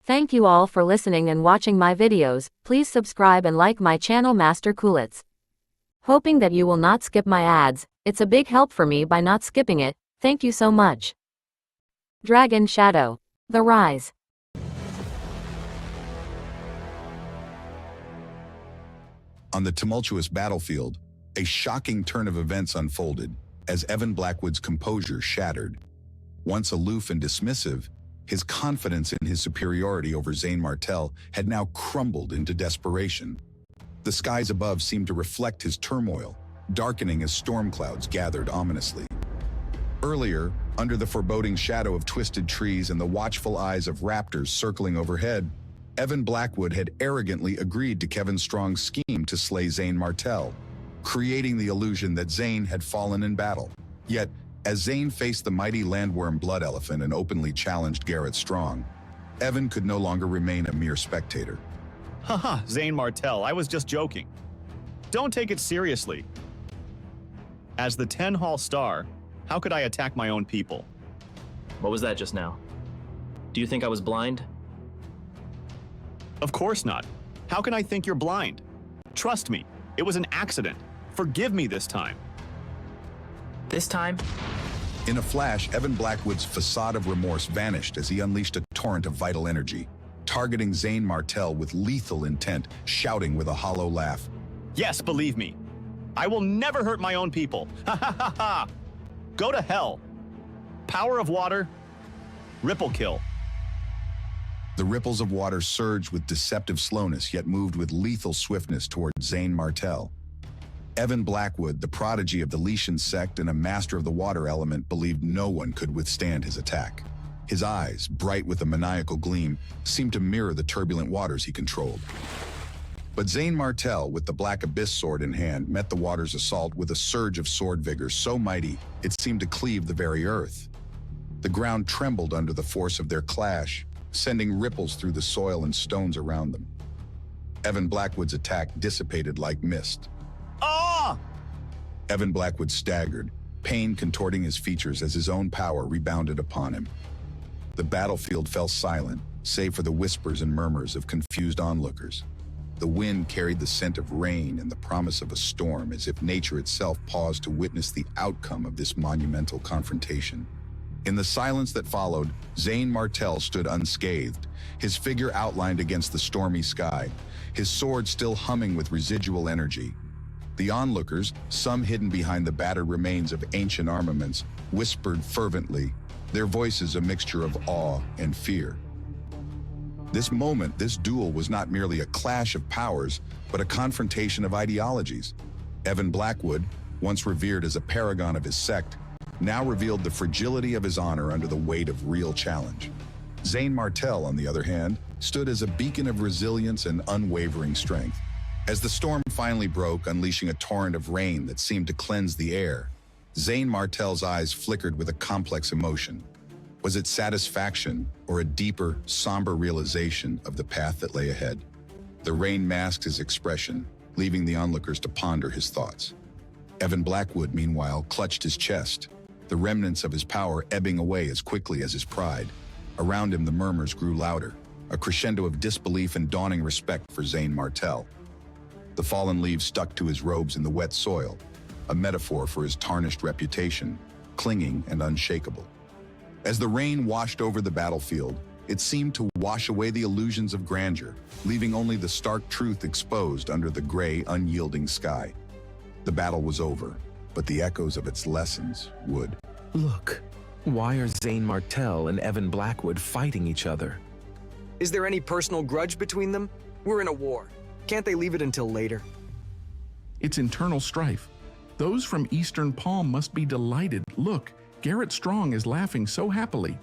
Thank you all for listening and watching my videos. Please subscribe and like my channel Master Coolitz. Hoping that you will not skip my ads. It's a big help for me by not skipping it. Thank you so much. Dragon Shadow. The Rise. On the tumultuous battlefield, a shocking turn of events unfolded as Evan Blackwood's composure shattered. Once aloof and dismissive, his confidence in his superiority over Zain Martel had now crumbled into desperation. The skies above seemed to reflect his turmoil, darkening as storm clouds gathered ominously. Earlier, under the foreboding shadow of twisted trees and the watchful eyes of raptors circling overhead, Evan Blackwood had arrogantly agreed to Kevin Strong's scheme to slay Zain Martel, creating the illusion that Zain had fallen in battle. Yet, as Zain faced the mighty landworm Blood Elephant and openly challenged Garrett Strong, Evan could no longer remain a mere spectator. Haha, Zain Martel, I was just joking. Don't take it seriously. As the 10 Hall star, how could I attack my own people? What was that just now? Do you think I was blind? Of course not. How can I think you're blind? Trust me, it was an accident. Forgive me this time. This time? In a flash, Evan Blackwood's facade of remorse vanished as he unleashed a torrent of vital energy, targeting Zain Martel with lethal intent, shouting with a hollow laugh. Yes, believe me. I will never hurt my own people. Ha ha ha ha! Go to hell. Power of water. Ripple kill. The ripples of water surged with deceptive slowness, yet moved with lethal swiftness toward Zain Martel. Evan Blackwood, the prodigy of the Leishan sect and a master of the water element, believed no one could withstand his attack. His eyes, bright with a maniacal gleam, seemed to mirror the turbulent waters he controlled. But Zain Martel, with the Black Abyss sword in hand, met the water's assault with a surge of sword vigor so mighty it seemed to cleave the very earth. The ground trembled under the force of their clash, sending ripples through the soil and stones around them. Evan Blackwood's attack dissipated like mist. Ah! Evan Blackwood staggered, pain contorting his features as his own power rebounded upon him. The battlefield fell silent, save for the whispers and murmurs of confused onlookers. The wind carried the scent of rain and the promise of a storm, as if nature itself paused to witness the outcome of this monumental confrontation. In the silence that followed, Zain Martel stood unscathed, his figure outlined against the stormy sky, his sword still humming with residual energy. The onlookers, some hidden behind the battered remains of ancient armaments, whispered fervently, their voices a mixture of awe and fear. This moment, this duel, was not merely a clash of powers, but a confrontation of ideologies. Evan Blackwood, once revered as a paragon of his sect, now revealed the fragility of his honor under the weight of real challenge. Zain Martel, on the other hand, stood as a beacon of resilience and unwavering strength. As the storm finally broke, unleashing a torrent of rain that seemed to cleanse the air, Zain Martel's eyes flickered with a complex emotion. Was it satisfaction or a deeper, somber realization of the path that lay ahead? The rain masked his expression, leaving the onlookers to ponder his thoughts. Evan Blackwood, meanwhile, clutched his chest, the remnants of his power ebbing away as quickly as his pride. Around him, the murmurs grew louder, a crescendo of disbelief and dawning respect for Zain Martel. The fallen leaves stuck to his robes in the wet soil, a metaphor for his tarnished reputation, clinging and unshakable. As the rain washed over the battlefield, it seemed to wash away the illusions of grandeur, leaving only the stark truth exposed under the gray, unyielding sky. The battle was over, but the echoes of its lessons would. Look, why are Zain Martel and Evan Blackwood fighting each other? Is there any personal grudge between them? We're in a war. Can't they leave it until later? It's internal strife. Those from Eastern Palm must be delighted. Look, Garrett Strong is laughing so happily.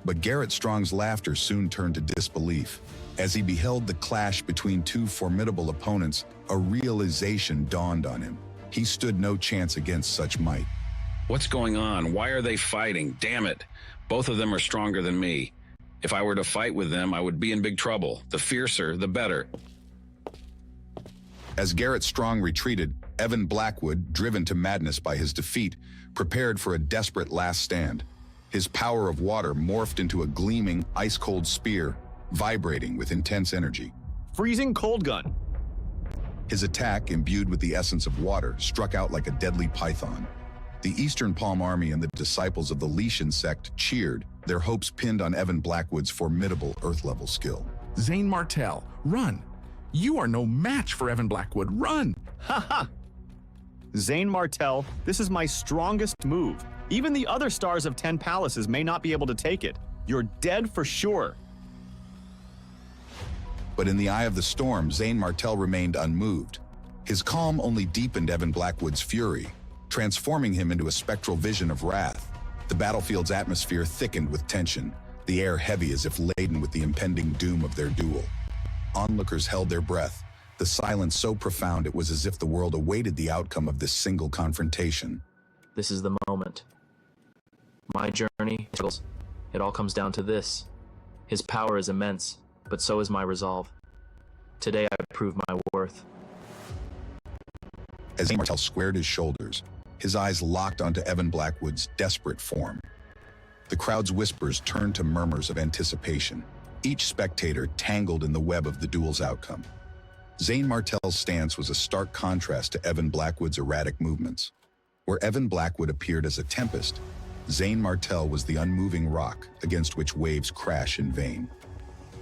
But Garrett Strong's laughter soon turned to disbelief. As he beheld the clash between two formidable opponents, a realization dawned on him. He stood no chance against such might. What's going on? Why are they fighting? Damn it. Both of them are stronger than me. If I were to fight with them, I would be in big trouble. The fiercer, the better. As Garrett Strong retreated, Evan Blackwood, driven to madness by his defeat, prepared for a desperate last stand. His power of water morphed into a gleaming, ice-cold spear, vibrating with intense energy. Freezing cold gun. His attack, imbued with the essence of water, struck out like a deadly python. The Eastern Palm Army and the disciples of the Leishan sect cheered, their hopes pinned on Evan Blackwood's formidable Earth-level skill. Zane Martell, run! You are no match for Evan Blackwood. Run! Haha! Zane Martell, this is my strongest move. Even the other stars of 10 palaces may not be able to take it. You're dead for sure. But in the eye of the storm, Zane Martell remained unmoved. His calm only deepened Evan Blackwood's fury, transforming him into a spectral vision of wrath. The battlefield's atmosphere thickened with tension, the air heavy as if laden with the impending doom of their duel. Onlookers held their breath, the silence so profound it was as if the world awaited the outcome of this single confrontation. This is the moment. My journey, it all comes down to this. His power is immense, but so is my resolve. Today I prove my worth. As Zane Martell squared his shoulders, his eyes locked onto Evan Blackwood's desperate form. The crowd's whispers turned to murmurs of anticipation, each spectator tangled in the web of the duel's outcome. Zane Martell's stance was a stark contrast to Evan Blackwood's erratic movements. Where Evan Blackwood appeared as a tempest, Zane Martell was the unmoving rock against which waves crash in vain.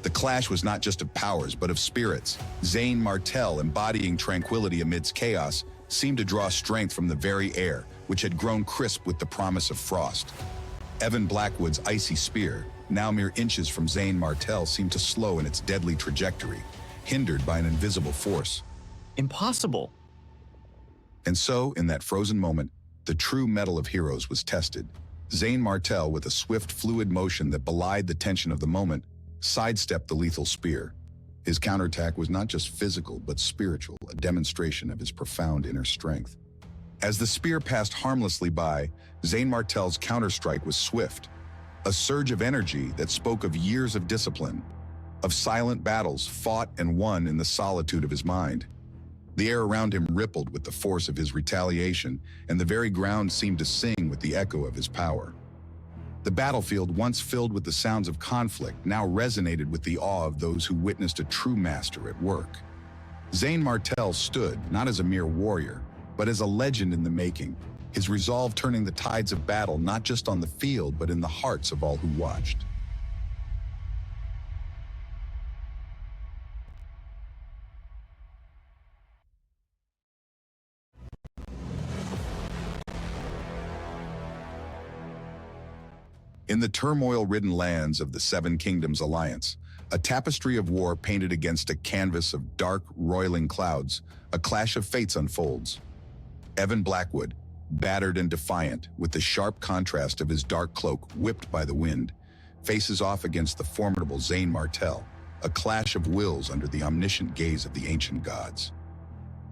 The clash was not just of powers, but of spirits. Zane Martell, embodying tranquility amidst chaos, seemed to draw strength from the very air, which had grown crisp with the promise of frost. Evan Blackwood's icy spear, now mere inches from Zane Martell, seemed to slow in its deadly trajectory, hindered by an invisible force. Impossible. And so, in that frozen moment, the true mettle of heroes was tested. Zane Martell, with a swift, fluid motion that belied the tension of the moment, sidestepped the lethal spear. His counterattack was not just physical, but spiritual, a demonstration of his profound inner strength. As the spear passed harmlessly by, Zane Martell's counterstrike was swift, a surge of energy that spoke of years of discipline, of silent battles fought and won in the solitude of his mind. The air around him rippled with the force of his retaliation, and the very ground seemed to sing with the echo of his power. The battlefield, once filled with the sounds of conflict, now resonated with the awe of those who witnessed a true master at work. Zane Martell stood not as a mere warrior, but as a legend in the making, his resolve turning the tides of battle not just on the field, but in the hearts of all who watched. In the turmoil-ridden lands of the Seven Kingdoms Alliance, a tapestry of war painted against a canvas of dark, roiling clouds, a clash of fates unfolds. Evan Blackwood, battered and defiant, with the sharp contrast of his dark cloak whipped by the wind, faces off against the formidable Zane Martell, a clash of wills under the omniscient gaze of the ancient gods.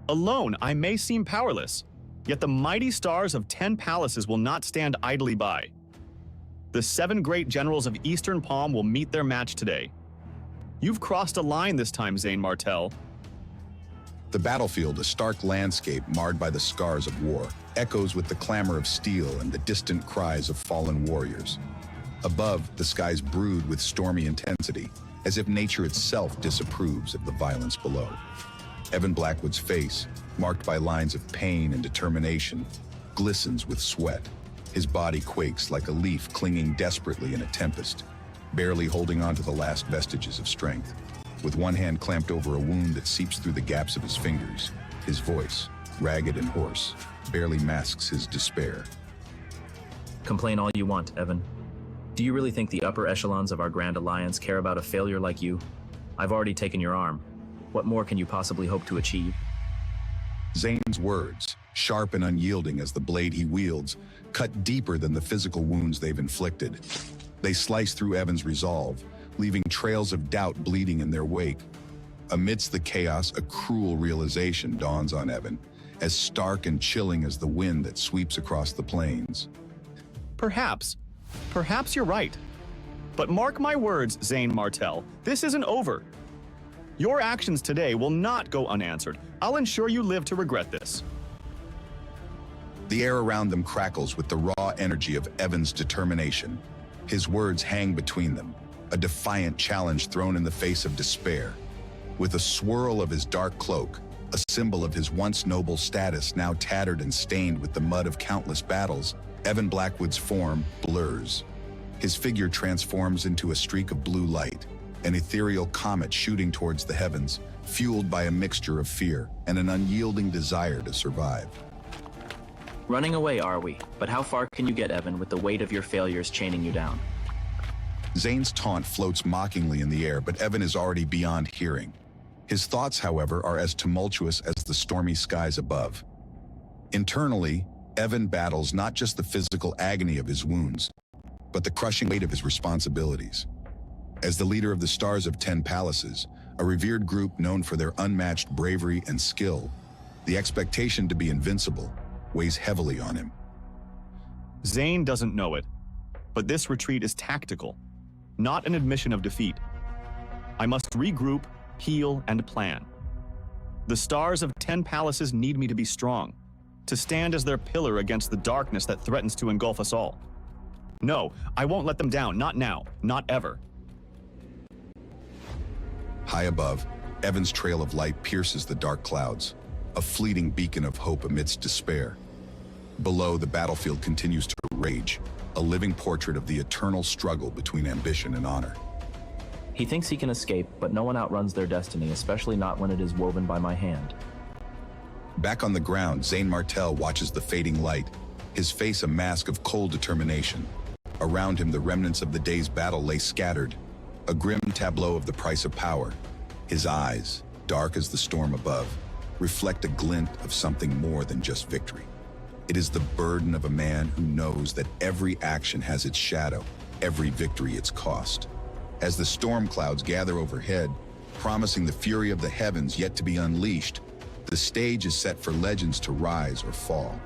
Alone, I may seem powerless, yet the mighty stars of 10 palaces will not stand idly by. The 7 great generals of Eastern Palm will meet their match today. You've crossed a line this time, Zane Martell. The battlefield, a stark landscape marred by the scars of war, echoes with the clamor of steel and the distant cries of fallen warriors. Above, the skies brood with stormy intensity, as if nature itself disapproves of the violence below. Evan Blackwood's face, marked by lines of pain and determination, glistens with sweat. His body quakes like a leaf clinging desperately in a tempest, barely holding on to the last vestiges of strength. With one hand clamped over a wound that seeps through the gaps of his fingers, his voice, ragged and hoarse, barely masks his despair. Complain all you want, Evan. Do you really think the upper echelons of our Grand Alliance care about a failure like you? I've already taken your arm. What more can you possibly hope to achieve? Zane's words, sharp and unyielding as the blade he wields, cut deeper than the physical wounds they've inflicted. They slice through Evan's resolve, leaving trails of doubt bleeding in their wake. Amidst the chaos, a cruel realization dawns on Evan, as stark and chilling as the wind that sweeps across the plains. Perhaps you're right. But mark my words, Zane Martell, this isn't over. Your actions today will not go unanswered. I'll ensure you live to regret this. The air around them crackles with the raw energy of Evan's determination. His words hang between them, a defiant challenge thrown in the face of despair. With a swirl of his dark cloak, a symbol of his once noble status now tattered and stained with the mud of countless battles, Evan Blackwood's form blurs. His figure transforms into a streak of blue light, an ethereal comet shooting towards the heavens, fueled by a mixture of fear and an unyielding desire to survive. Running away, are we? But how far can you get, Evan, with the weight of your failures chaining you down? Zane's taunt floats mockingly in the air, but Evan is already beyond hearing. His thoughts, however, are as tumultuous as the stormy skies above. Internally, Evan battles not just the physical agony of his wounds, but the crushing weight of his responsibilities. As the leader of the Stars of 10 Palaces, a revered group known for their unmatched bravery and skill, the expectation to be invincible weighs heavily on him. Zane doesn't know it, but this retreat is tactical, not an admission of defeat. I must regroup, heal, and plan. The Stars of 10 Palaces need me to be strong, to stand as their pillar against the darkness that threatens to engulf us all. No, I won't let them down, not now, not ever. High above, Evan's trail of light pierces the dark clouds, a fleeting beacon of hope amidst despair. Below, the battlefield continues to rage, a living portrait of the eternal struggle between ambition and honor. He thinks he can escape, but no one outruns their destiny, especially not when it is woven by my hand. Back on the ground, Zane Martell watches the fading light, his face a mask of cold determination. Around him, the remnants of the day's battle lay scattered, a grim tableau of the price of power. His eyes, dark as the storm above, reflect a glint of something more than just victory. It is the burden of a man who knows that every action has its shadow, every victory its cost. As the storm clouds gather overhead, promising the fury of the heavens yet to be unleashed, the stage is set for legends to rise or fall.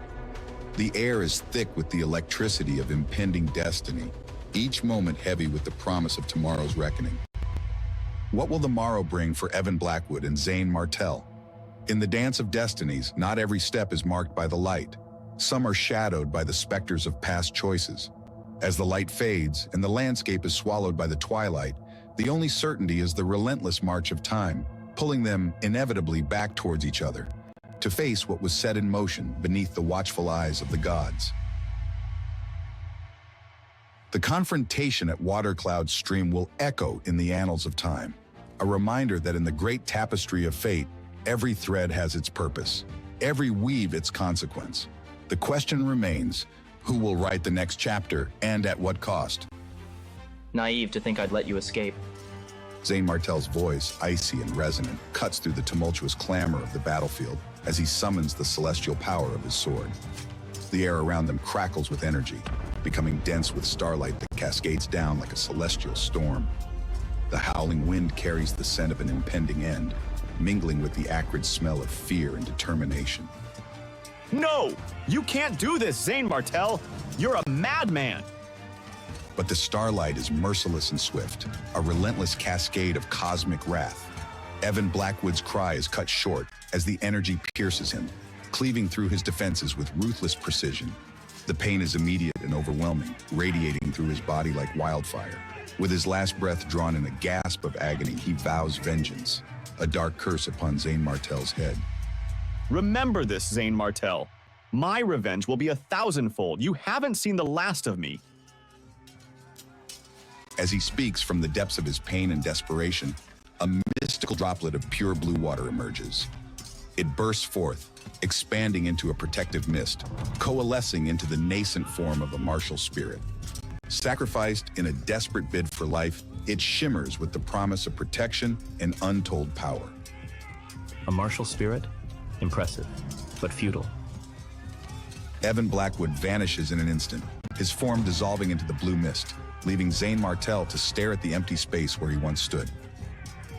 The air is thick with the electricity of impending destiny, each moment heavy with the promise of tomorrow's reckoning. What will the morrow bring for Evan Blackwood and Zane Martell? In the dance of destinies, not every step is marked by the light. Some are shadowed by the specters of past choices. As the light fades and the landscape is swallowed by the twilight, the only certainty is the relentless march of time, pulling them inevitably back towards each other, to face what was set in motion beneath the watchful eyes of the gods. The confrontation at Watercloud Stream will echo in the annals of time, a reminder that in the great tapestry of fate, every thread has its purpose, every weave its consequence. The question remains, who will write the next chapter and at what cost? Naive to think I'd let you escape. Zane Martell's voice, icy and resonant, cuts through the tumultuous clamor of the battlefield as he summons the celestial power of his sword. The air around them crackles with energy, becoming dense with starlight that cascades down like a celestial storm. The howling wind carries the scent of an impending end, mingling with the acrid smell of fear and determination. No! You can't do this, Zane Martell! You're a madman! But the starlight is merciless and swift, a relentless cascade of cosmic wrath. Evan Blackwood's cry is cut short as the energy pierces him, cleaving through his defenses with ruthless precision. The pain is immediate and overwhelming, radiating through his body like wildfire. With his last breath drawn in a gasp of agony, he vows vengeance, a dark curse upon Zane Martell's head. Remember this, Zane Martell. My revenge will be 1,000-fold. You haven't seen the last of me. As he speaks from the depths of his pain and desperation, a mystical droplet of pure blue water emerges. It bursts forth, expanding into a protective mist, coalescing into the nascent form of a martial spirit. Sacrificed in a desperate bid for life, it shimmers with the promise of protection and untold power. A martial spirit? Impressive, but futile. Evan Blackwood vanishes in an instant, his form dissolving into the blue mist, leaving Zane Martell to stare at the empty space where he once stood.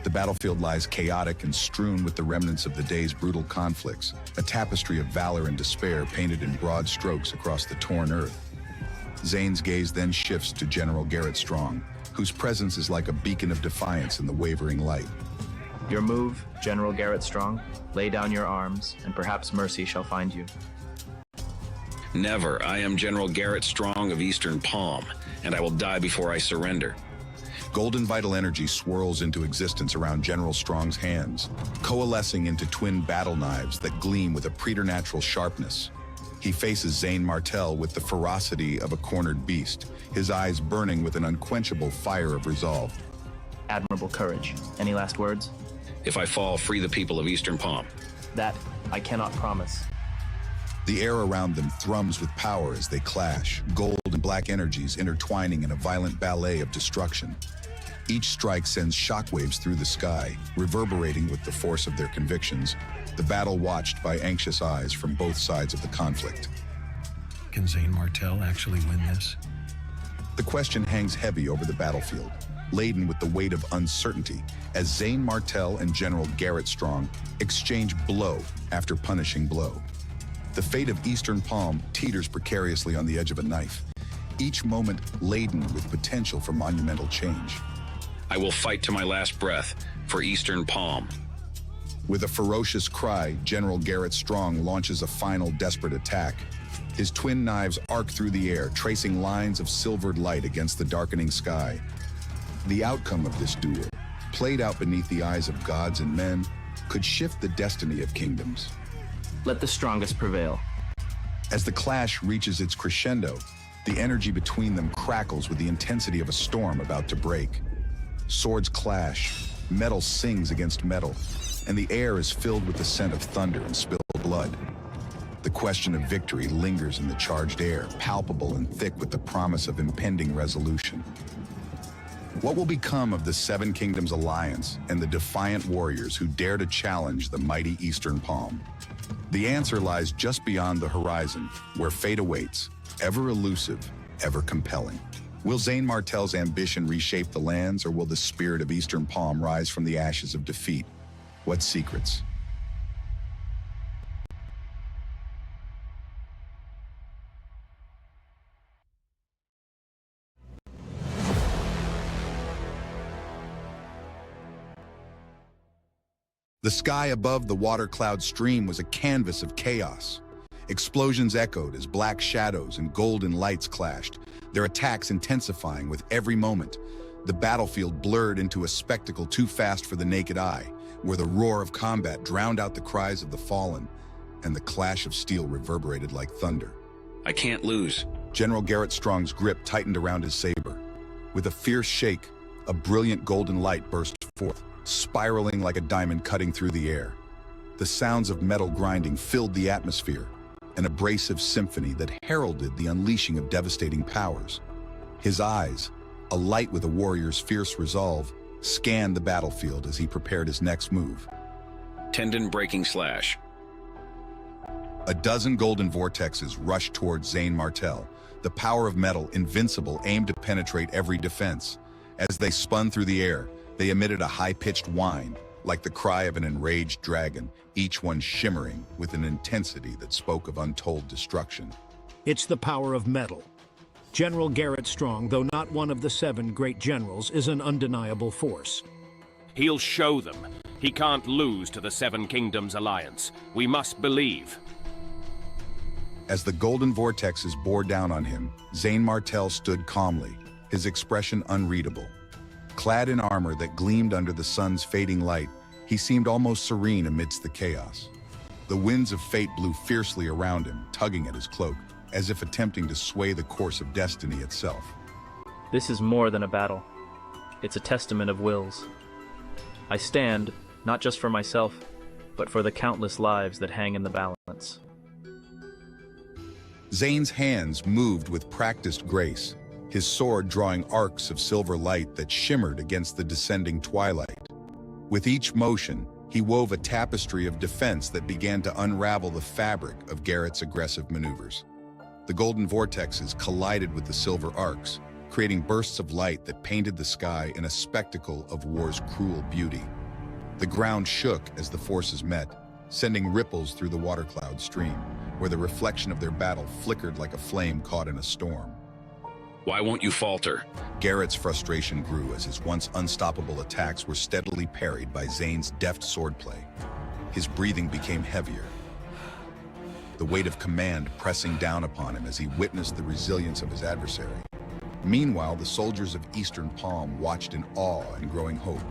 The battlefield lies chaotic and strewn with the remnants of the day's brutal conflicts, a tapestry of valor and despair painted in broad strokes across the torn earth. Zane's gaze then shifts to General Garrett Strong, whose presence is like a beacon of defiance in the wavering light. Your move, General Garrett Strong. Lay down your arms, and perhaps mercy shall find you. Never. I am General Garrett Strong of Eastern Palm, and I will die before I surrender. Golden vital energy swirls into existence around General Strong's hands, coalescing into twin battle knives that gleam with a preternatural sharpness. He faces Zane Martell with the ferocity of a cornered beast, his eyes burning with an unquenchable fire of resolve. Admirable courage. Any last words? If I fall, free the people of Eastern Palm. That I cannot promise. The air around them thrums with power as they clash, gold and black energies intertwining in a violent ballet of destruction. Each strike sends shockwaves through the sky, reverberating with the force of their convictions, the battle watched by anxious eyes from both sides of the conflict. Can Zane Martell actually win this? The question hangs heavy over the battlefield, laden with the weight of uncertainty, as Zane Martell and General Garrett Strong exchange blow after punishing blow. The fate of Eastern Palm teeters precariously on the edge of a knife, each moment laden with potential for monumental change. I will fight to my last breath for Eastern Palm. With a ferocious cry, General Garrett Strong launches a final desperate attack. His twin knives arc through the air, tracing lines of silvered light against the darkening sky. The outcome of this duel, played out beneath the eyes of gods and men, could shift the destiny of kingdoms. Let the strongest prevail. As the clash reaches its crescendo, the energy between them crackles with the intensity of a storm about to break. Swords clash, metal sings against metal, and the air is filled with the scent of thunder and spilled blood. The question of victory lingers in the charged air, palpable and thick with the promise of impending resolution. What will become of the Seven Kingdoms Alliance and the defiant warriors who dare to challenge the mighty Eastern Palm? The answer lies just beyond the horizon, where fate awaits, ever elusive, ever compelling. Will Zane Martell's ambition reshape the lands, or will the spirit of Eastern Palm rise from the ashes of defeat? What secrets? The sky above the water cloud stream was a canvas of chaos. Explosions echoed as black shadows and golden lights clashed, their attacks intensifying with every moment. The battlefield blurred into a spectacle too fast for the naked eye, where the roar of combat drowned out the cries of the fallen, and the clash of steel reverberated like thunder. I can't lose. General Garrett Strong's grip tightened around his saber. With a fierce shake, a brilliant golden light burst forth, spiraling like a diamond cutting through the air. The sounds of metal grinding filled the atmosphere, an abrasive symphony that heralded the unleashing of devastating powers. His eyes, alight with a warrior's fierce resolve, scanned the battlefield as he prepared his next move. Tendon-breaking slash. A dozen golden vortexes rushed towards Zane Martell, the power of metal invincible aimed to penetrate every defense. As they spun through the air, they emitted a high-pitched whine, like the cry of an enraged dragon, each one shimmering with an intensity that spoke of untold destruction. It's the power of metal. General Garrett Strong, though not one of the 7 great generals, is an undeniable force. He'll show them. He can't lose to the Seven Kingdoms Alliance. We must believe. As the golden vortexes bore down on him, Zane Martell stood calmly, his expression unreadable. Clad in armor that gleamed under the sun's fading light, he seemed almost serene amidst the chaos. The winds of fate blew fiercely around him, tugging at his cloak, as if attempting to sway the course of destiny itself. This is more than a battle. It's a testament of wills. I stand, not just for myself, but for the countless lives that hang in the balance. Zane's hands moved with practiced grace, his sword drawing arcs of silver light that shimmered against the descending twilight. With each motion, he wove a tapestry of defense that began to unravel the fabric of Garrett's aggressive maneuvers. The golden vortexes collided with the silver arcs, creating bursts of light that painted the sky in a spectacle of war's cruel beauty. The ground shook as the forces met, sending ripples through the water cloud stream, where the reflection of their battle flickered like a flame caught in a storm. Why won't you falter? Garrett's frustration grew as his once unstoppable attacks were steadily parried by Zane's deft swordplay. His breathing became heavier, the weight of command pressing down upon him as he witnessed the resilience of his adversary. Meanwhile, the soldiers of Eastern Palm watched in awe and growing hope.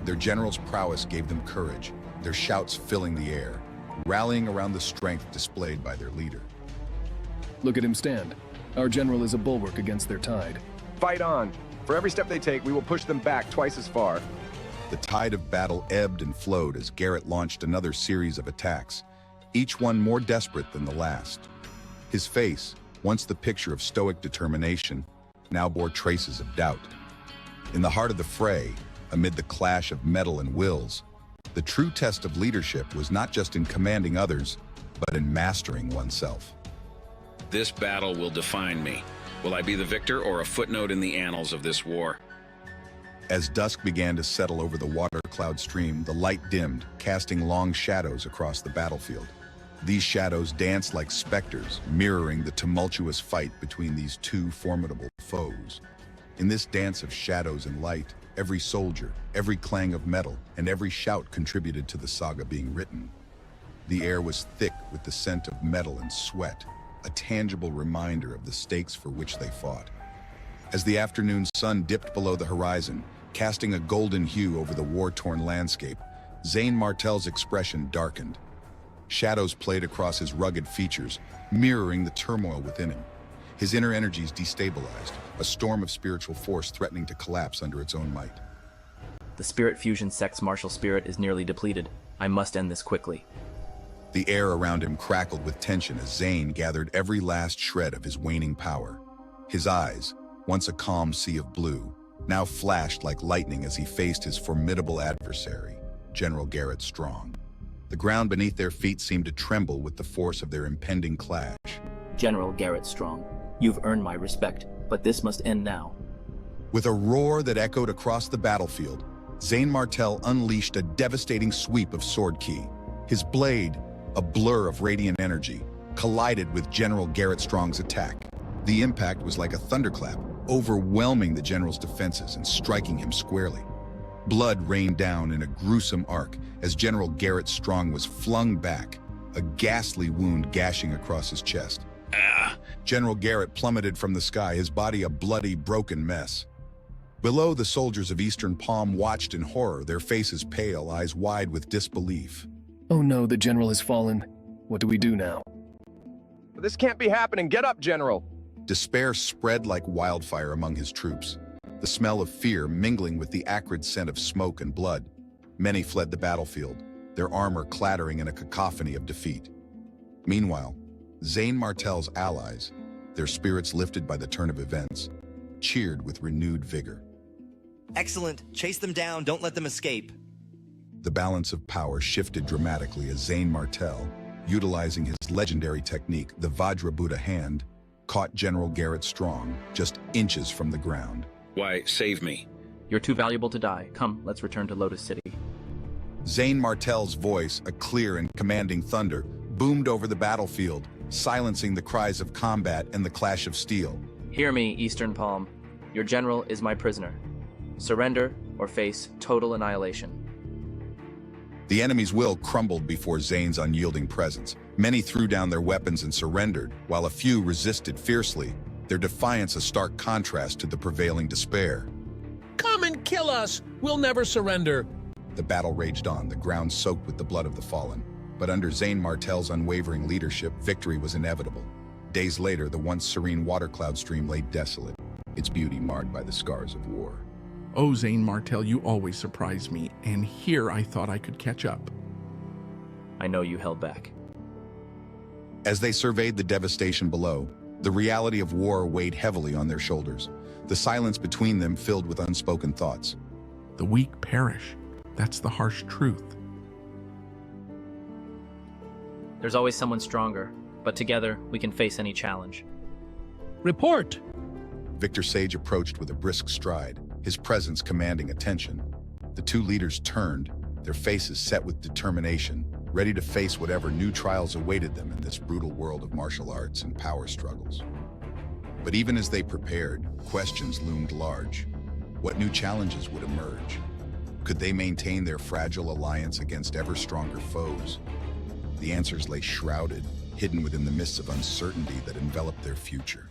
Their general's prowess gave them courage, their shouts filling the air, rallying around the strength displayed by their leader. Look at him stand. Our general is a bulwark against their tide. Fight on. For every step they take, we will push them back twice as far. The tide of battle ebbed and flowed as Garrett launched another series of attacks, each one more desperate than the last. His face, once the picture of stoic determination, now bore traces of doubt. In the heart of the fray, amid the clash of metal and wills, the true test of leadership was not just in commanding others, but in mastering oneself. This battle will define me. Will I be the victor or a footnote in the annals of this war? As dusk began to settle over the water cloud stream, the light dimmed, casting long shadows across the battlefield. These shadows danced like specters, mirroring the tumultuous fight between these two formidable foes. In this dance of shadows and light, every soldier, every clang of metal, and every shout contributed to the saga being written. The air was thick with the scent of metal and sweat, a tangible reminder of the stakes for which they fought. As the afternoon sun dipped below the horizon, casting a golden hue over the war-torn landscape, Zane Martell's expression darkened. Shadows played across his rugged features, mirroring the turmoil within him. His inner energies destabilized, a storm of spiritual force threatening to collapse under its own might. The Spirit Fusion sect's martial spirit is nearly depleted. I must end this quickly. The air around him crackled with tension as Zane gathered every last shred of his waning power. His eyes, once a calm sea of blue, now flashed like lightning as he faced his formidable adversary, General Garrett Strong. The ground beneath their feet seemed to tremble with the force of their impending clash. General Garrett Strong, you've earned my respect, but this must end now. With a roar that echoed across the battlefield, Zane Martell unleashed a devastating sweep of sword ki. His blade, a blur of radiant energy, collided with General Garrett Strong's attack. The impact was like a thunderclap, overwhelming the general's defenses and striking him squarely. Blood rained down in a gruesome arc as General Garrett Strong was flung back, a ghastly wound gashing across his chest. General Garrett plummeted from the sky, his body a bloody, broken mess. Below, the soldiers of Eastern Palm watched in horror, their faces pale, eyes wide with disbelief. Oh no, the general has fallen. What do we do now? This can't be happening. Get up, General. Despair spread like wildfire among his troops, the smell of fear mingling with the acrid scent of smoke and blood. Many fled the battlefield, their armor clattering in a cacophony of defeat. Meanwhile, Zane Martell's allies, their spirits lifted by the turn of events, cheered with renewed vigor. Excellent. Chase them down. Don't let them escape. The balance of power shifted dramatically as Zane Martell, utilizing his legendary technique, the Vajra Buddha hand, caught General Garrett Strong just inches from the ground. Why, save me. You're too valuable to die. Come, let's return to Lotus City. Zane Martell's voice, a clear and commanding thunder, boomed over the battlefield, silencing the cries of combat and the clash of steel. Hear me, Eastern Palm. Your general is my prisoner. Surrender or face total annihilation. The enemy's will crumbled before Zane's unyielding presence. Many threw down their weapons and surrendered, while a few resisted fiercely, their defiance a stark contrast to the prevailing despair. Come and kill us! We'll never surrender! The battle raged on, the ground soaked with the blood of the fallen. But under Zane Martell's unwavering leadership, victory was inevitable. Days later, the once serene water cloud stream lay desolate, its beauty marred by the scars of war. Oh, Zane Martell, you always surprise me, and here I thought I could catch up. I know you held back. As they surveyed the devastation below, the reality of war weighed heavily on their shoulders, the silence between them filled with unspoken thoughts. The weak perish. That's the harsh truth. There's always someone stronger, but together we can face any challenge. Report! Victor Sage approached with a brisk stride, his presence commanding attention. The two leaders turned, their faces set with determination, ready to face whatever new trials awaited them in this brutal world of martial arts and power struggles. But even as they prepared, questions loomed large. What new challenges would emerge? Could they maintain their fragile alliance against ever stronger foes? The answers lay shrouded, hidden within the mists of uncertainty that enveloped their future.